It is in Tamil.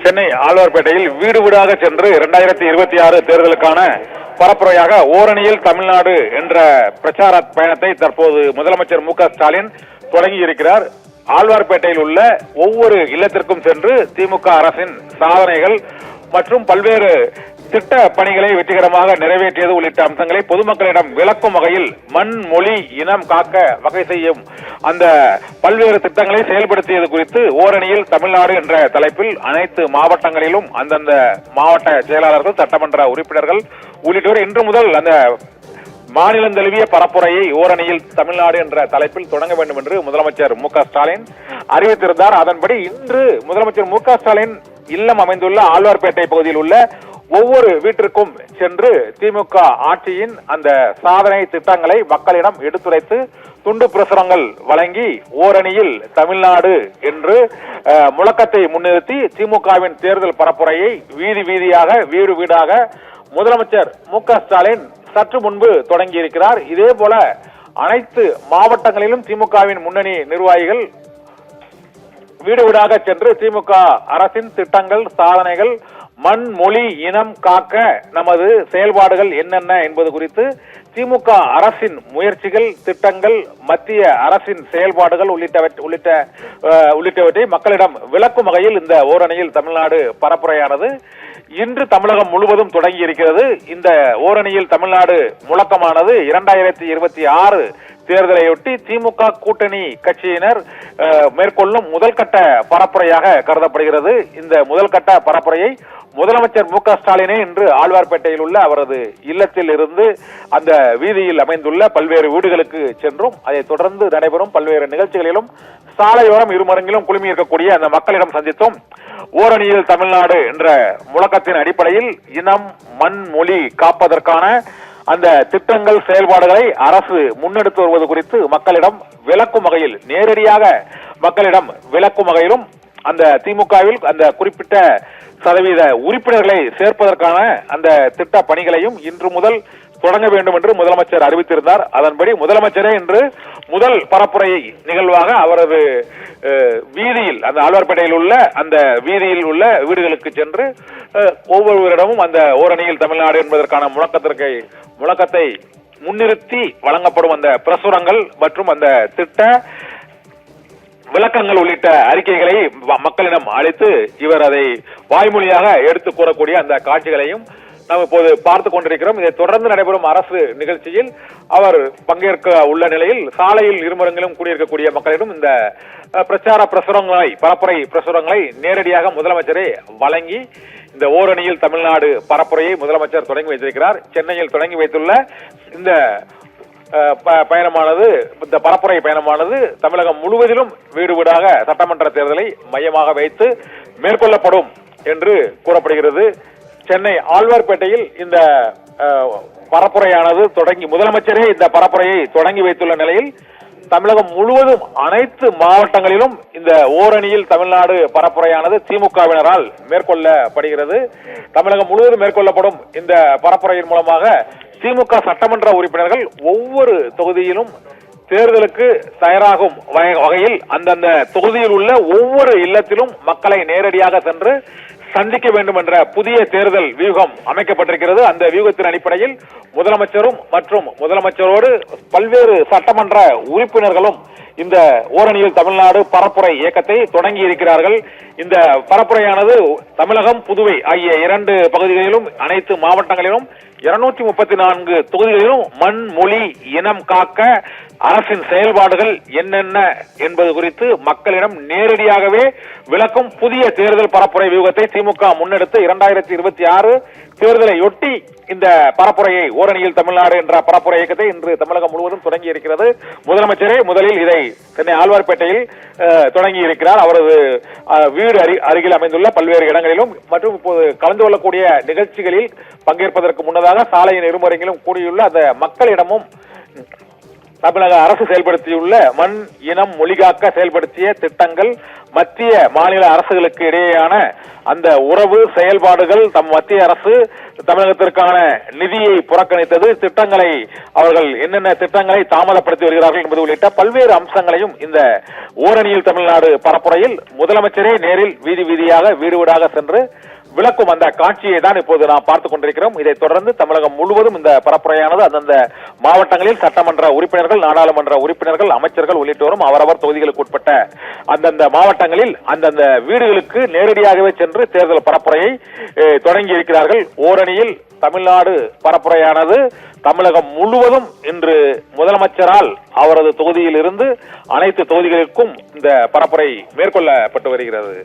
சென்னை ஆழ்வார்பேட்டையில் வீடு வீடாக சென்று 2026 தேர்தலுக்கான பரப்புரையாக ஓரணியில் தமிழ்நாடு என்ற பிரச்சார பயணத்தை தற்போது முதலமைச்சர் மு.க. ஸ்டாலின் தொடங்கி இருக்கிறார். ஆழ்வார்பேட்டையில் உள்ள ஒவ்வொரு இல்லத்திற்கும் சென்று திமுக அரசின் சாதனைகள் மற்றும் பல்வேறு திட்ட பணிகளை வெற்றிகரமாக நிறைவேற்றியது உள்ளிட்ட அம்சங்களை பொதுமக்களிடம் விளக்கும் வகையில் மண், மொழி, இனம் காக்க வகை செய்யும் அந்த பல்வேறு திட்டங்களை செயல்படுத்தியது குறித்து ஓரணியில் தமிழ்நாடு என்ற தலைப்பில் அனைத்து மாவட்டங்களிலும் அந்தந்த மாவட்ட செயலாளர்கள், சட்டமன்ற உறுப்பினர்கள் உள்ளிட்டோர் இன்று முதல் அந்த மாநிலம் தழுவிய பரப்புரையை ஓரணியில் தமிழ்நாடு என்ற தலைப்பில் தொடங்க வேண்டும் என்று முதலமைச்சர் மு.க. ஸ்டாலின் அறிவித்திருந்தார். அதன்படி இன்று முதலமைச்சர் மு.க. ஸ்டாலின் இல்லம் அமைந்துள்ள ஆழ்வார்பேட்டை பகுதியில் உள்ள ஒவ்வொரு வீட்டிற்கும் சென்று திமுக ஆட்சியின் அந்த சாதனை திட்டங்களை மக்களிடம் எடுத்துரைத்து துண்டு பிரசுரங்கள் வழங்கி ஓரணியில் தமிழ்நாடு என்று முழக்கத்தை முன்னிறுத்தி திமுகவின் தேர்தல் பரப்புரையை வீதி வீதியாக வீடு வீடாக முதலமைச்சர் மு.க. ஸ்டாலின் சற்று முன்பு தொடங்கி இருக்கிறார். இதே போல அனைத்து மாவட்டங்களிலும் திமுகவின் முன்னணி நிர்வாகிகள் வீடு வீடாக சென்று திமுக அரசின் திட்டங்கள், சாதனைகள், மண், மொழி, இனம் காக்க நமது செயல்பாடுகள் என்னென்ன என்பது குறித்து திமுக அரசின் முயற்சிகள், திட்டங்கள், மத்திய அரசின் செயல்பாடுகள் உள்ளிட்டவற்றை மக்களிடம் விளக்கும் வகையில் இந்த ஓரணியில் தமிழ்நாடு பரப்புரையானது இன்று தமிழகம் முழுவதும் தொடங்கி இருக்கிறது. இந்த ஓரணியில் தமிழ்நாடு முழக்கமானது 2026 தேர்தலையொட்டி திமுக கூட்டணி கட்சியினர் மேற்கொள்ளும் முதல் கட்ட பரப்புரையாக கருதப்படுகிறது. இந்த முதல் கட்ட பரப்புரையை முதலமைச்சர் மு.க. ஸ்டாலினே இன்று ஆழ்வார்பேட்டையில் உள்ள அவரது இல்லத்தில் இருந்து அந்த வீதியில் அமைந்துள்ள பல்வேறு வீடுகளுக்கு சென்றும் அதைத் தொடர்ந்து நடைபெறும் பல்வேறு நிகழ்ச்சிகளிலும் சாலையோரம் இருமருங்கிலும் குழுமி இருக்கக்கூடிய அந்த மக்களிடம் சந்தித்தும் ஓரணியில் தமிழ்நாடு என்ற முழக்கத்தின் அடிப்படையில் இனம், மண், மொழி காப்பதற்கான அந்த திட்டங்கள், செயல்பாடுகளை அரசு முன்னெடுத்து வருவது குறித்து மக்களிடம் விளக்கும் வகையில், நேரடியாக மக்களிடம் விளக்கும் வகையிலும் அந்த திமுகவில் அந்த குறிப்பிட்ட சதவீத உறுப்பினர்களை சேர்ப்பதற்கான அந்த திட்ட பணிகளையும் இன்று முதல் தொடங்க வேண்டும் என்று முதலமைச்சர் அறிவித்திருந்தார். அதன்படி முதலமைச்சரே இன்று முதல் பரப்புரை நிகழ்வாக அவரது வீதியில், அந்த ஆழ்வார்பேட்டையில் உள்ள அந்த வீதியில் உள்ள வீடுகளுக்கு சென்று ஒவ்வொருவரிடமும் அந்த ஓரணியில் தமிழ்நாடு என்பதற்கான முழக்கத்தை முன்னிறுத்தி வழங்கப்படும் அந்த பிரசுரங்கள் மற்றும் அந்த திட்ட விளக்கங்கள் உள்ளிட்ட அறிக்கைகளை மக்களிடம் அளித்து இவர் அதை வாய்மொழியாக எடுத்து கூறக்கூடிய அந்த காட்சிகளையும் நாம் இப்போது பார்த்துக் கொண்டிருக்கிறோம். இதை தொடர்ந்து நடைபெறும் அரசு நிகழ்ச்சியில் அவர் பங்கேற்க உள்ள நிலையில் சாலையில் இருமரங்களும் கூடியிருக்கக்கூடிய மக்களிடம் இந்த பிரச்சார பிரசுரங்களை, பரப்புரை பிரசுரங்களை நேரடியாக முதலமைச்சரே வழங்கி இந்த ஓரணியில் தமிழ்நாடு பரப்புரையை முதலமைச்சர் தொடங்கி வைத்திருக்கிறார். சென்னையில் தொடங்கி வைத்துள்ள இந்த பயணமானது, இந்த பரப்புரை பயணமானது தமிழகம் முழுவதிலும் வீடு வீடாக சட்டமன்ற தேர்தலை மையமாக வைத்து மேற்கொள்ளப்படும் என்று கூறப்படுகிறது. சென்னை ஆழ்வார்பேட்டையில் இந்த பரப்புரையானது தொடங்கி முதலமைச்சரே இந்த பரப்புரையை தொடங்கி வைத்துள்ள நிலையில் தமிழகம் முழுவதும் அனைத்து மாவட்டங்களிலும் இந்த ஓரணியில் தமிழ்நாடு பரப்புரையானது திமுகவினரால் மேற்கொள்ளப்படுகிறது. தமிழகம் முழுவதும் மேற்கொள்ளப்படும் இந்த பரப்புரையின் மூலமாக திமுக சட்டமன்ற உறுப்பினர்கள் ஒவ்வொரு தொகுதியிலும் தேர்தலுக்கு தயாராகும் வகையில் அந்தந்த தொகுதியில் உள்ள ஒவ்வொரு இல்லத்திலும் மக்களை நேரடியாக சென்று சந்திக்க வேண்டும் என்ற புதிய தேர்தல் வியூகம் அமைக்கப்பட்டிருக்கிறது. அந்த வியூகத்தின் அடிப்படையில் முதலமைச்சரும் மற்றும் முதலமைச்சரோடு பல்வேறு சட்டமன்ற உறுப்பினர்களும் இந்த ஓரணியில் தமிழ்நாடு பரப்புரை இயக்கத்தை தொடங்கி இருக்கிறார்கள். இந்த பரப்புரையானது தமிழகம், புதுவை ஆகிய 2 பகுதிகளிலும் அனைத்து மாவட்டங்களிலும் 234 தொகுதிகளிலும் மண், மொழி, இனம் காக்க அரசின் செயல்பாடுகள் என்னென்ன என்பது குறித்து மக்களிடம் நேரடியாகவே விளக்கும் புதிய தேர்தல் பரப்புரை வியூகத்தை திமுக முன்னெடுத்து 2026 தேர்தலையொட்டி இந்த பரப்புரையை ஓரணியில் தமிழ்நாடு என்ற பரப்புரை இயக்கத்தை இன்று தமிழகம் முழுவதும் தொடங்கி இருக்கிறது. முதலமைச்சரே முதலில் இதை சென்னை ஆழ்வார்பேட்டையில் தொடங்கி இருக்கிறார். அவரது வீடு அருகில் அமைந்துள்ள பல்வேறு இடங்களிலும் மற்றும் இப்போது கலந்து கொள்ளக்கூடிய நிகழ்ச்சிகளில் பங்கேற்பதற்கு முன்னதாக சாலையின் இருமரங்கிலும் கூடியுள்ள அந்த மக்களிடமும் தமிழக அரசு செயல்படுத்தியுள்ள மண் இனம் மொழிகாக்க செயல்படுத்திய திட்டங்கள், மத்திய மாநில அரசுகளுக்கு இடையேயான அந்த உறவு செயல்பாடுகள், மத்திய அரசு தமிழகத்திற்கான நிதியை புறக்கணித்தது, திட்டங்களை அவர்கள் என்னென்ன திட்டங்களை தாமதப்படுத்தி வருகிறார்கள் என்பது உள்ளிட்ட பல்வேறு அம்சங்களையும் இந்த ஓரணியில் தமிழ்நாடு பரப்புரையில் முதலமைச்சரே நேரில் வீதி வீதியாக வீடு வீடாக சென்று விளக்கும் அந்த காட்சியை தான் இப்போது நாம் பார்த்துக் கொண்டிருக்கிறோம். இதைத் தொடர்ந்து தமிழகம் முழுவதும் இந்த பரப்புரையானது அந்தந்த மாவட்டங்களில் சட்டமன்ற உறுப்பினர்கள், நாடாளுமன்ற உறுப்பினர்கள், அமைச்சர்கள் உள்ளிட்டோரும் அவரவர் தொகுதிகளுக்கு உட்பட்ட அந்தந்த மாவட்டங்களில் அந்தந்த வீடுகளுக்கு நேரடியாகவே சென்று தேர்தல் பரப்புரையை தொடங்கி இருக்கிறார்கள். ஓரணியில் தமிழ்நாடு பரப்புரையானது தமிழகம் முழுவதும் இன்று முதலமைச்சரால் அவரது தொகுதியில் இருந்து அனைத்து தொகுதிகளுக்கும் இந்த பரப்புரை மேற்கொள்ளப்பட்டு வருகிறது.